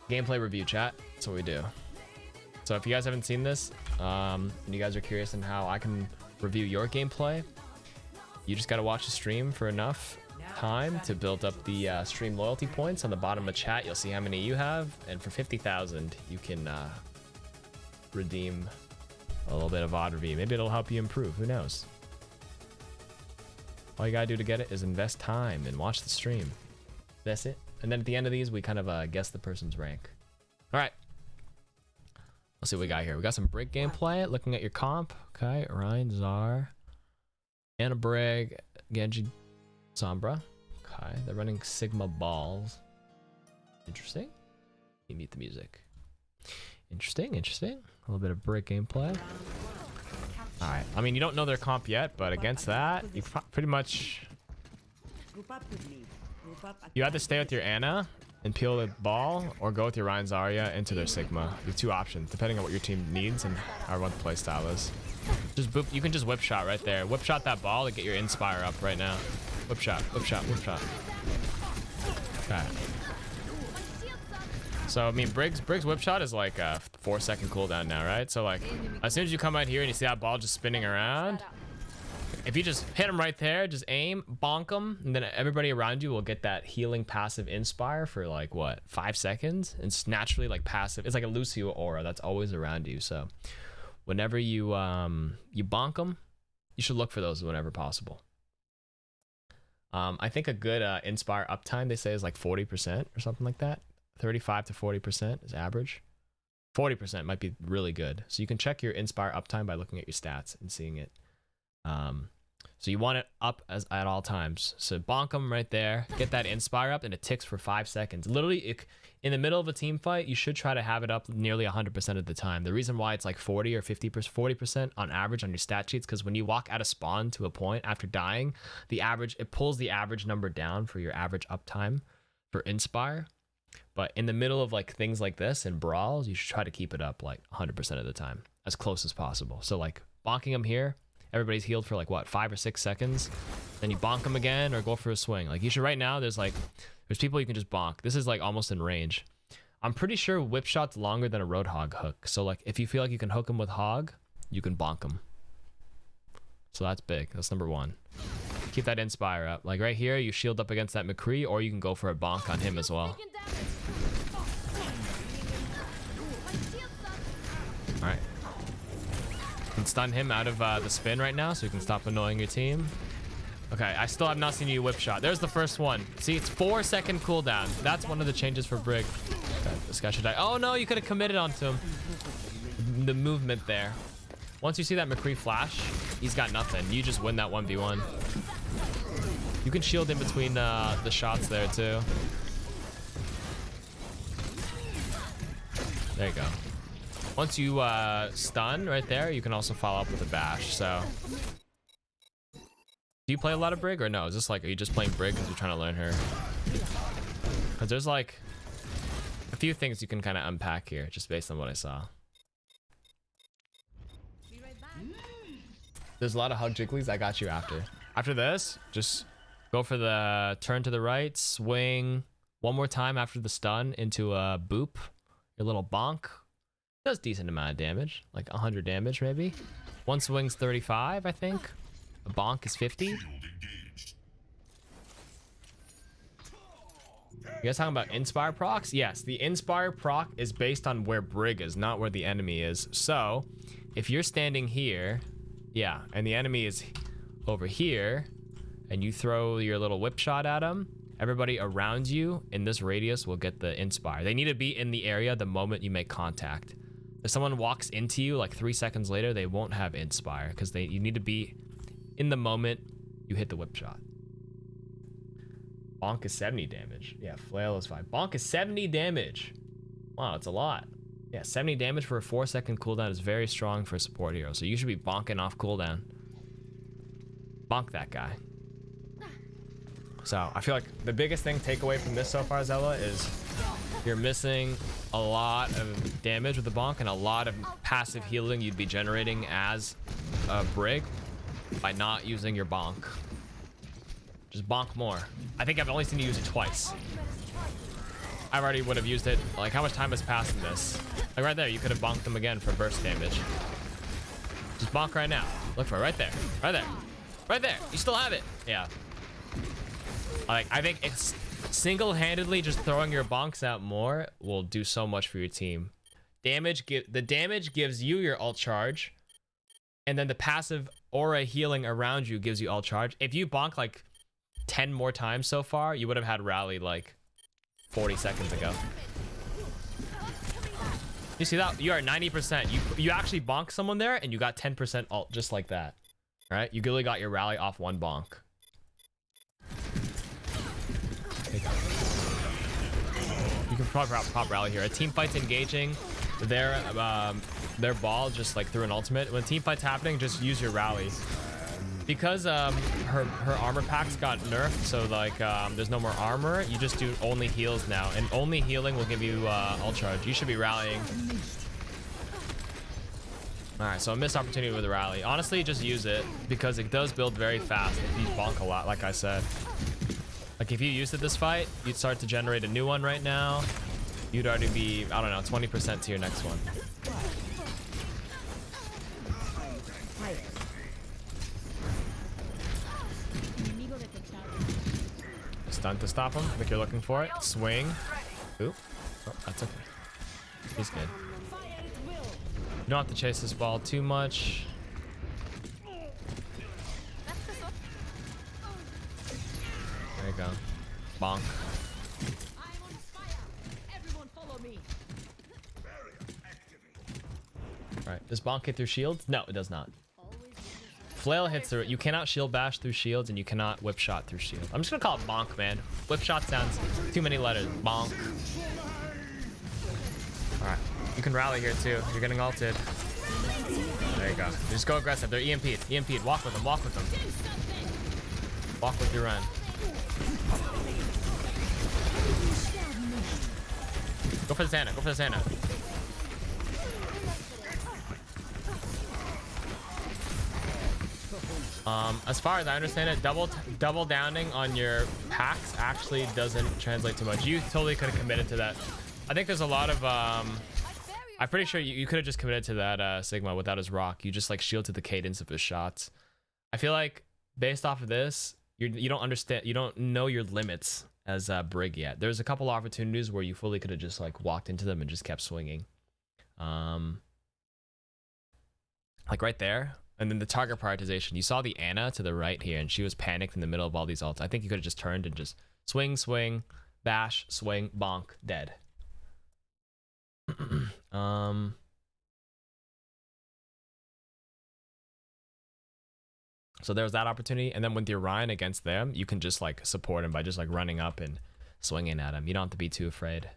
Gameplay review, chat. That's what we do. So if you guys haven't seen this, and you guys are curious on how I can review your gameplay, you just got to watch the stream for enough time to build up the stream loyalty points. On the bottom of chat, you'll see how many you have, and for 50,000, you can redeem a little bit of odd review. Maybe it'll help you improve. Who knows? All you gotta do to get it is invest time and watch the stream. That's it. And then at the end of these, we kind of guess the person's rank. All right. Let's see what we got here. We got some Brig gameplay. Looking at your comp. Okay, Ryan, Czar, Anna Brig, Genji, Sombra. Okay, they're running Sigma balls. Interesting. You meet the music. Interesting, interesting. A little bit of Brig gameplay. All right. I mean, you don't know their comp yet, but against that, you pretty much... You either stay with your Anna and peel the ball, or go with your Ryan Zarya into their Sigma. You have two options, depending on what your team needs and what the play style is. Just boop. You can just whip shot right there. Whip shot that ball to get your Inspire up right now. Whip shot, whip shot, whip shot. Okay. So I mean, Briggs whip shot is like a 4-second cooldown now, right? So like, as soon as you come out here and you see that ball just spinning around, if you just hit him right there, just aim, bonk him, and then everybody around you will get that healing passive Inspire for like what, 5 seconds? And it's naturally like passive. It's like a Lucio aura that's always around you. So whenever you bonk them, you should look for those whenever possible. I think a good Inspire uptime, they say, is like 40% or something like that. 35 to 40% is average. 40% might be really good. So you can check your Inspire uptime by looking at your stats and seeing it. So you want it up at all times. So bonk them right there, get that Inspire up, and it ticks for 5 seconds. Literally, in the middle of a team fight, you should try to have it up nearly 100% of the time. The reason why it's like 40 or 50%, 40% on average on your stat sheets, because when you walk out of spawn to a point after dying, it pulls the average number down for your average uptime for Inspire. But in the middle of like things like this and brawls, you should try to keep it up like 100% of the time, as close as possible. So like bonking them here, everybody's healed for like what, 5 or 6 seconds. Then you bonk them again or go for a swing. Like you should right now, there's people you can just bonk. This is like almost in range. I'm pretty sure whip shot's longer than a Roadhog hook. So like if you feel like you can hook them with Hog, you can bonk them. So that's big. That's number one. Keep that Inspire up. Like right here, you shield up against that McCree, or you can go for a bonk on him as well. All right. You can stun him out of the spin right now, so you can stop annoying your team. Okay, I still have not seen you whip shot. There's the first one. See, it's 4-second cooldown. That's one of the changes for Brig. Okay, this guy should die. Oh no, you could have committed onto him. The movement there. Once you see that McCree flash, he's got nothing. You just win that 1v1. You can shield in between the shots there too. There you go. Once you stun right there, you can also follow up with a bash. So, do you play a lot of Brig or no? Is this like, are you just playing Brig because you're trying to learn her? Because there's like a few things you can kind of unpack here, just based on what I saw. There's a lot of hug jigglies. I got you after. After this, just go for the turn to the right, swing one more time after the stun into a boop. Your little bonk. Does decent amount of damage, like 100 damage maybe. One swing's 35, I think. A bonk is 50. You guys talking about Inspire procs? Yes, the Inspire proc is based on where Brig is, not where the enemy is. So, if you're standing here, yeah, and the enemy is over here, and you throw your little whip shot at them, everybody around you in this radius will get the Inspire. They need to be in the area the moment you make contact. If someone walks into you like 3 seconds later, they won't have Inspire because you need to be in the moment you hit the whip shot. Bonk is 70 damage. Yeah, flail is 5. Bonk is 70 damage. Wow, it's a lot. Yeah, 70 damage for a 4-second cooldown is very strong for a support hero. So you should be bonking off cooldown. Bonk that guy. So I feel like the biggest thing takeaway from this so far, Zella, is you're missing a lot of damage with the bonk and a lot of passive healing you'd be generating as a Brig by not using your bonk. Just bonk more. I think I've only seen you use it twice. I already would have used it. Like, how much time has passed in this? Like, right there, you could have bonked them again for burst damage. Just bonk right now. Look for it, right there. Right there. Right there. You still have it. Yeah. Like, I think it's single-handedly just throwing your bonks out more will do so much for your team. The damage gives you your ult charge, and then the passive aura healing around you gives you ult charge. If you bonk like 10 more times so far, you would have had rally like 40 seconds ago. You see that? You are 90%. You actually bonk someone there and you got 10% ult just like that. All right? You really got your rally off one bonk. You can probably pop rally here. A team fight's engaging their ball just like through an ultimate. When team fight's happening, just use your rally. Because her armor packs got nerfed, so like there's no more armor. You just do only heals now, and only healing will give you ult charge. You should be rallying. All right, so a missed opportunity with the rally. Honestly, just use it because it does build very fast if you bonk a lot, like I said. Like if you used it this fight, you'd start to generate a new one right now. You'd already be, I don't know, 20% to your next one. Stun to stop him. I think you're looking for it. Swing. Ooh. Oh, that's okay. He's good. You don't have to chase this ball too much. There you go. Bonk. Right. Does bonk hit through shields? No, it does not. Flail hits through it. You cannot shield bash through shields, and you cannot whip shot through shield. I'm just gonna call it bonk, man. Whip shot sounds too many letters. Bonk. All right. You can rally here too. You're getting ulted. There you go. Just go aggressive. They're EMP'd. EMP'd. Walk with them. Walk with them. Walk with your run. Go for the Santa. Go for the Santa. As far as I understand it, double downing on your packs actually doesn't translate too much. You totally could have committed to that. I think there's a lot of I'm pretty sure you could have just committed to that Sigma without his rock. You just like shielded the cadence of his shots. I feel like based off of this, you don't understand, you don't know your limits as Brig yet. There's a couple opportunities where you fully could have just like walked into them and just kept swinging. Like right there. And then the target prioritization. You saw the Anna to the right here, and she was panicked in the middle of all these ults. I think you could have just turned and just swing, swing, bash, swing, bonk, dead. So there was that opportunity. And then with your Ryan against them, you can just like support him by just like running up and swinging at him. You don't have to be too afraid.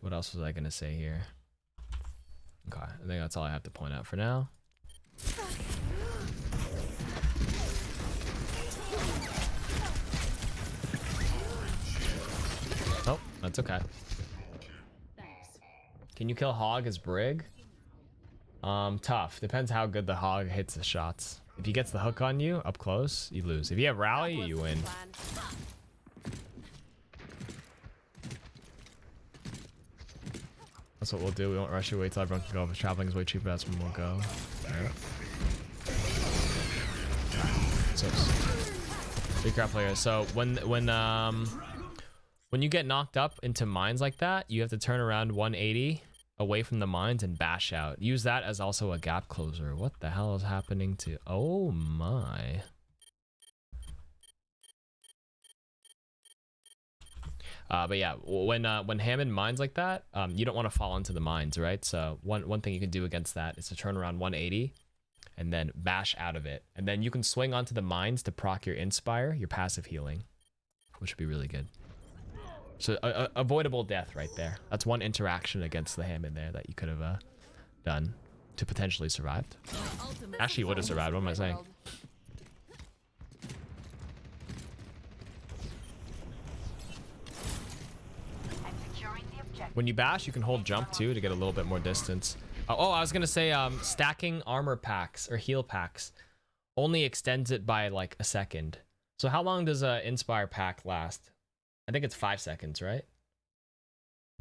What else was I going to say here? Okay, I think that's all I have to point out for now. Oh, that's okay. Can you kill Hog as Brig? Tough. Depends how good the Hog hits the shots. If he gets the hook on you up close, you lose. If you have rally, you win. That's what we'll do. We won't rush you. Wait till everyone can go. If traveling is way cheaper, that's when we'll go. Right. So, big crap player. So when you get knocked up into mines like that, you have to turn around 180 away from the mines and bash out. Use that as also a gap closer. What the hell is happening to? Oh my. But yeah, when Hammond mines like that, you don't want to fall into the mines, right? So one thing you can do against that is to turn around 180 and then bash out of it. And then you can swing onto the mines to proc your Inspire, your passive healing, which would be really good. So avoidable death right there. That's one interaction against the Hammond there that you could have done to potentially survive. Actually, would have survived. What am I saying? When you bash, you can hold jump too to get a little bit more distance. Oh, I was gonna say stacking armor packs or heal packs only extends it by like a second. So how long does a Inspire pack last? I think it's 5 seconds, right?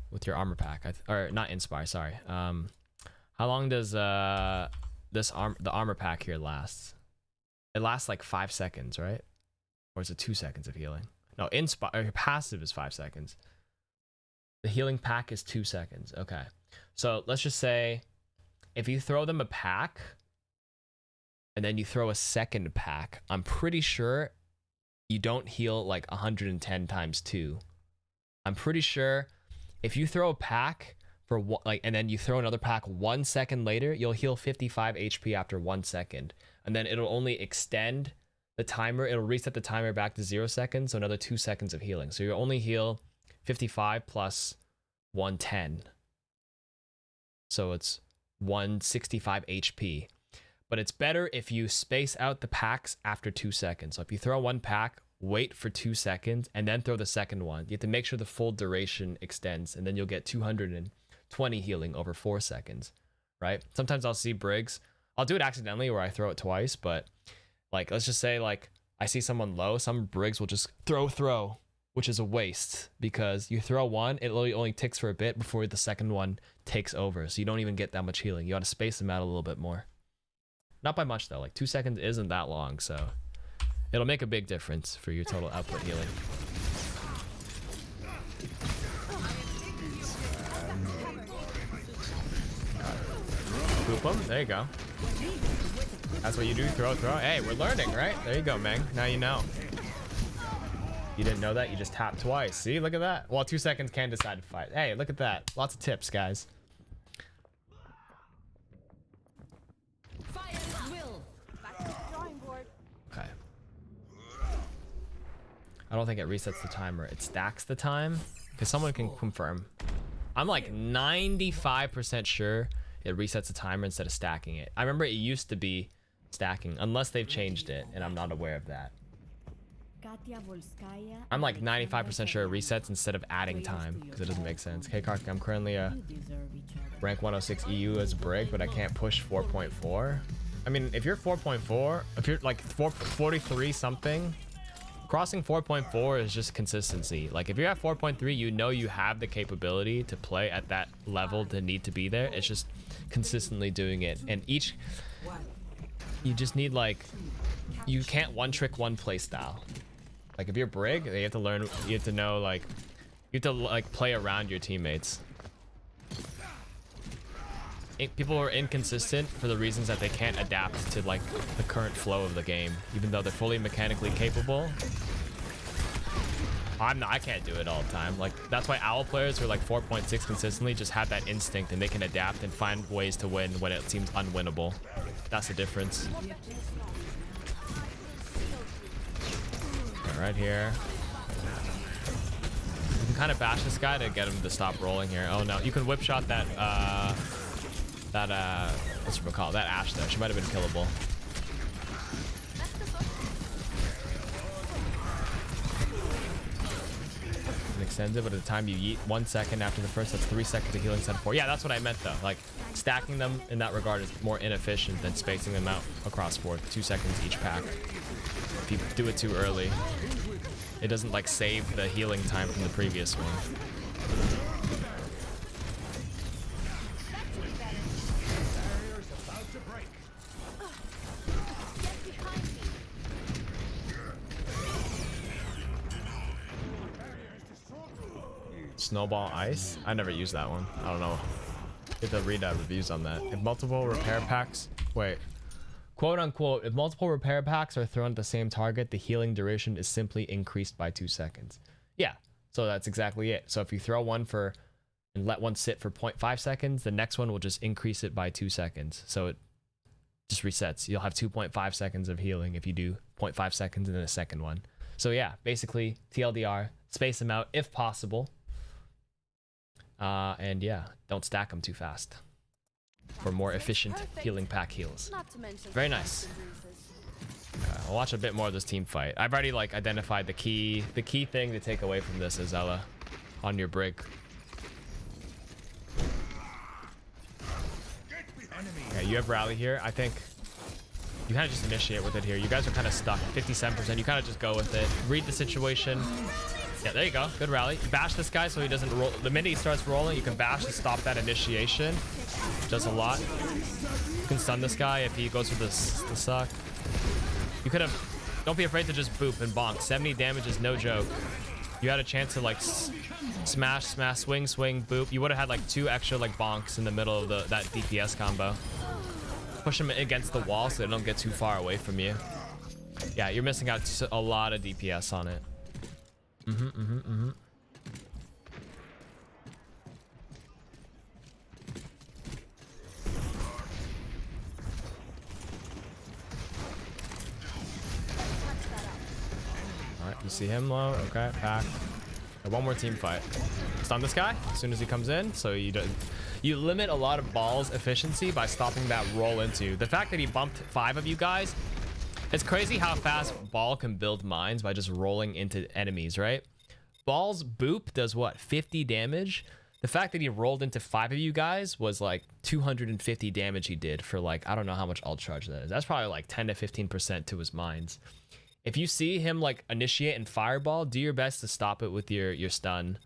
With your armor pack, or not Inspire, sorry. How long does the armor pack here last? It lasts like 5 seconds, right? Or is it 2 seconds of healing? No, Inspire passive is 5 seconds. The healing pack is 2 seconds. Okay, so let's just say if you throw them a pack and then you throw a second pack, I'm pretty sure you don't heal like 110 times 2. I'm pretty sure if you throw a pack for like, and then you throw another pack 1 second later, you'll heal 55 HP after 1 second, and then it'll only extend the timer. It'll reset the timer back to 0 seconds, so another 2 seconds of healing. So you only heal 55 plus 110, so it's 165 HP. But it's better if you space out the packs after 2 seconds. So if you throw one pack, wait for 2 seconds, and then throw the second one. You have to make sure the full duration extends, and then you'll get 220 healing over 4 seconds, right? Sometimes I'll see Brigs. I'll do it accidentally where I throw it twice, but like, let's just say like I see someone low, some Brigs will just throw, which is a waste, because you throw one, it literally only ticks for a bit before the second one takes over. So you don't even get that much healing. You got to space them out a little bit more. Not by much though, like 2 seconds isn't that long, so it'll make a big difference for your total output healing. Boop them, there you go. That's what you do, throw. Hey, we're learning, right? There you go, Meng, now you know. You didn't know that, you just tapped twice. See, look at that. Well, 2 seconds can decide to fight. Hey, look at that. Lots of tips, guys. Okay. I don't think it resets the timer. It stacks the time, because someone can confirm. I'm like 95% sure it resets the timer instead of stacking it. I remember it used to be stacking, unless they've changed it, and I'm not aware of that. I'm like 95% sure it resets instead of adding time, because it doesn't make sense. Okay, KarQ, I'm currently a rank 106 EU as Brig, but I can't push 4.4. I mean, if you're 4.4, if you're like 43 something, crossing 4.4 is just consistency. Like if you're at 4.3, you know you have the capability to play at that level to need to be there. It's just consistently doing it. And each, you just need like, you can't one trick one play style. Like if you're Brig, you have to learn, you have to know like, you have to like play around your teammates. People are inconsistent for the reasons that they can't adapt to like the current flow of the game, even though they're fully mechanically capable. I can't do it all the time. Like that's why OWL players who are like 4.6 consistently just have that instinct, and they can adapt and find ways to win when it seems unwinnable. That's the difference. Okay, right here. You can kind of bash this guy to get him to stop rolling here. Oh no, you can whip shot that what's it called? That Ashe though. She might have been killable. It extends it, but at the time you yeet 1 second after the first, that's 3 seconds of healing instead of 4. Yeah, that's what I meant though. Like stacking them in that regard is more inefficient than spacing them out across 2 seconds each pack. If you do it too early, it doesn't like save the healing time from the previous one. Snowball ice? I never used that one. I don't know. You have to read reviews on that. If multiple repair packs, wait, quote unquote, if multiple repair packs are thrown at the same target, the healing duration is simply increased by 2 seconds. Yeah, so that's exactly it. So if you throw one for and let one sit for 0.5 seconds, the next one will just increase it by 2 seconds. So it just resets. You'll have 2.5 seconds of healing if you do 0.5 seconds and then a second one. So yeah, basically TLDR, space them out if possible. And yeah, don't stack them too fast for more efficient healing pack heals. Very nice. I'll watch a bit more of this team fight. I've already like identified the key thing to take away from this, Izela, on your Brig. Okay, you have rally here. I think You kind of just initiate with it here. You guys are kind of stuck. 57%. You kind of just go with it. Read the situation. Yeah, there you go. Good rally. Bash this guy so he doesn't roll. The minute he starts rolling, you can bash to stop that initiation. Does a lot. You can stun this guy if he goes for the suck. You could have... Don't be afraid to just boop and bonk. 70 damage is no joke. You had a chance to like smash, swing, boop. You would have had like 2 extra like bonks in the middle of that DPS combo. Push them against the wall so they don't get too far away from you. Yeah, you're missing out a lot of DPS on it. Alright, you see him low. Okay, back. One more team fight. Stun this guy as soon as he comes in, so you limit a lot of Ball's efficiency by stopping that roll into. The fact that he bumped 5 of you guys, it's crazy how fast Ball can build mines by just rolling into enemies, right? Ball's boop does what, 50 damage? The fact that he rolled into 5 of you guys was like 250 damage he did for like, I don't know how much ult charge that is. That's probably like 10 to 15% to his mines. If you see him like initiate and fireball, do your best to stop it with your stun.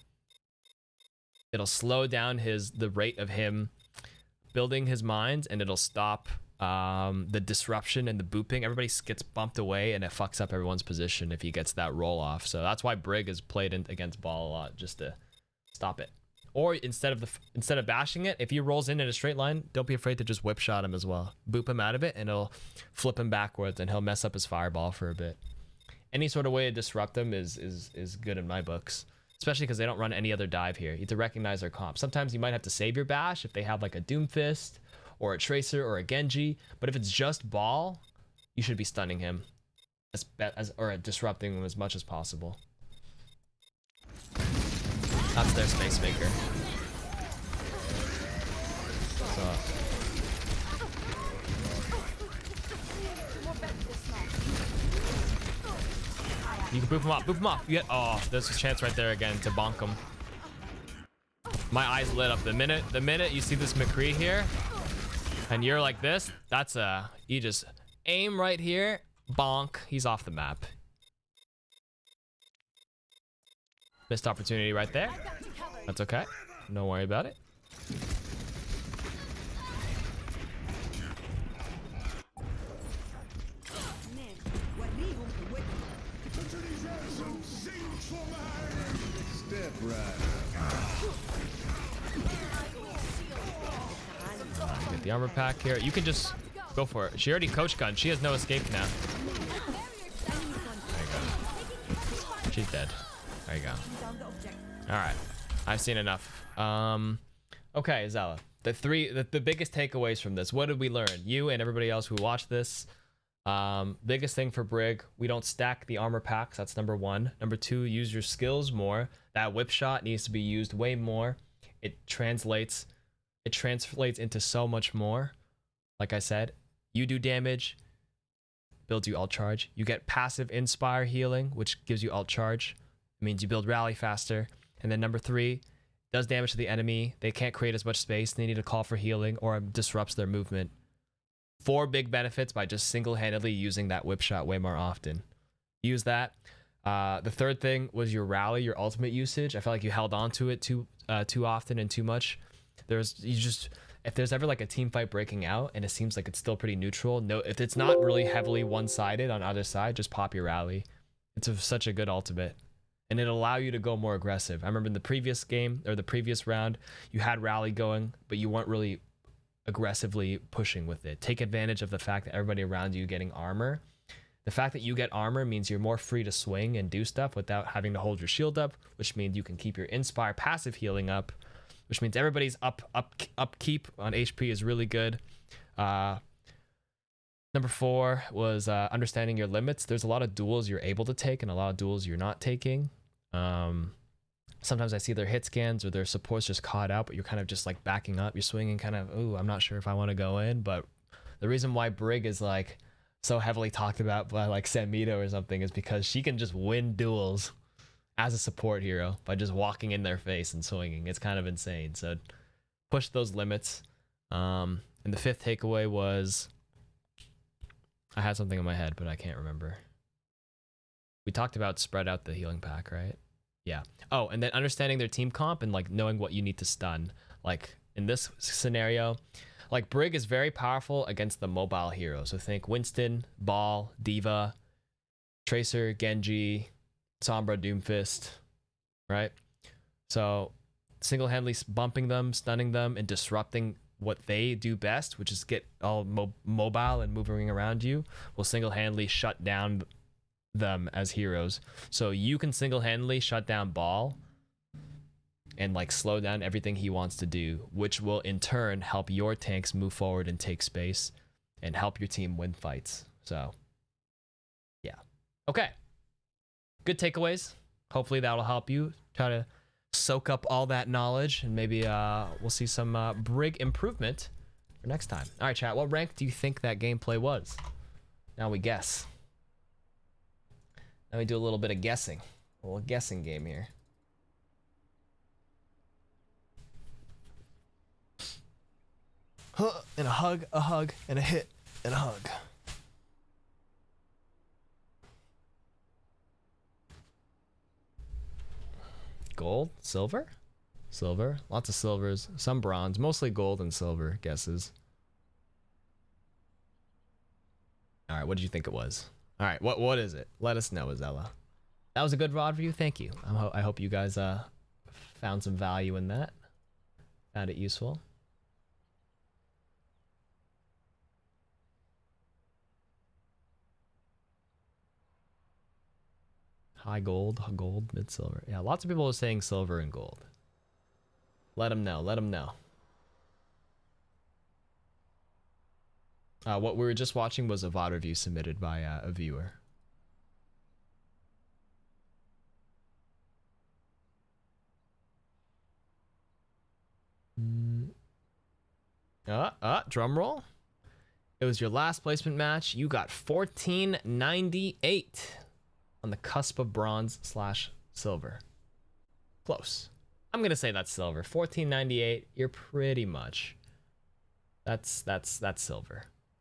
It'll slow down the rate of him building his mines, and it'll stop the disruption and the booping. Everybody gets bumped away, and it fucks up everyone's position if he gets that roll off. So that's why Brig is played against Ball a lot, just to stop it. Or instead of bashing it, if he rolls in a straight line, don't be afraid to just whip shot him as well. Boop him out of it, and it'll flip him backwards, and he'll mess up his fireball for a bit. Any sort of way to disrupt them is good in my books, especially because they don't run any other dive here. You have to recognize their comp. Sometimes you might have to save your bash if they have like a Doomfist or a Tracer or a Genji, but if it's just Ball, you should be stunning him or disrupting him as much as possible. That's their Space Maker. So, you can boop him up, boop him up. You get, oh, there's a chance right there again to bonk him. My eyes lit up the minute you see this McCree here, and you're like this. That's you just aim right here, bonk. He's off the map. Missed opportunity right there. That's okay. Don't worry about it. Get the armor pack here. You can just go for it. She already coach gunned. She has no escape now. There you go. She's dead. There you go. All right, I've seen enough. Okay, Izela. The biggest takeaways from this. What did we learn? You and everybody else who watched this. Biggest thing for Brig, we don't stack the armor packs. That's number 1. Number 2, use your skills more. That whip shot needs to be used way more. It translates into so much more. Like I said, you do damage, builds you ult charge. You get passive inspire healing, which gives you ult charge. It means you build rally faster. And then number 3, does damage to the enemy. They can't create as much space. They need to call for healing or disrupts their movement. 4 big benefits by just single-handedly using that whip shot way more often. Use that. The third thing was your rally, your ultimate usage. I felt like you held on to it too often and too much. If there's ever like a team fight breaking out and it seems like it's still pretty neutral, no, if it's not really heavily one-sided on either side, just pop your rally. It's such a good ultimate. And it'll allow you to go more aggressive. I remember in the previous game or the previous round, you had rally going, but you weren't really aggressively pushing with it. Take advantage of the fact that everybody around you getting armor. The fact that you get armor means you're more free to swing and do stuff without having to hold your shield up, which means you can keep your inspire passive healing up, which means everybody's upkeep on HP is really good. Number 4 was understanding your limits. There's a lot of duels you're able to take and a lot of duels you're not taking. Sometimes I see their hit scans or their supports just caught out, but you're kind of just like backing up. You're swinging kind of, ooh, I'm not sure if I want to go in. But the reason why Brig is like so heavily talked about by like Samito or something is because she can just win duels as a support hero by just walking in their face and swinging. It's kind of insane. So push those limits. And the 5th takeaway was I had something in my head, but I can't remember. We talked about spread out the healing pack, right? Yeah. Oh, and then understanding their team comp and like knowing what you need to stun. Like in this scenario, like Brig is very powerful against the mobile heroes. So think Winston, Ball, Diva, Tracer, Genji, Sombra, Doomfist, right? So single-handedly bumping them, stunning them, and disrupting what they do best, which is get all mobile and moving around you, will single-handedly shut down them as heroes. So you can single-handedly shut down Ball and like slow down everything he wants to do, which will in turn help your tanks move forward and take space and help your team win fights. So yeah. Okay. Good takeaways. Hopefully that'll help you try to soak up all that knowledge, and maybe we'll see some Brig improvement for next time. All right, chat. What rank do you think that gameplay was? Now we guess. Now we do a little bit of guessing. A little guessing game here. Huh, and a hug, and a hit, and a hug. Gold? Silver? Silver. Lots of silvers. Some bronze. Mostly gold and silver guesses. Alright, what did you think it was? Alright, what is it? Let us know, Izela. That was a good VOD review. Thank you. I hope you guys found some value in that. Found it useful. High gold, mid silver. Yeah, lots of people are saying silver and gold. Let them know. Let them know. What we were just watching was a VOD review submitted by a viewer. Drum roll. It was your last placement match. You got 1498 on the cusp of bronze / silver. Close. I'm gonna say that's silver. 1498. You're pretty much. That's silver.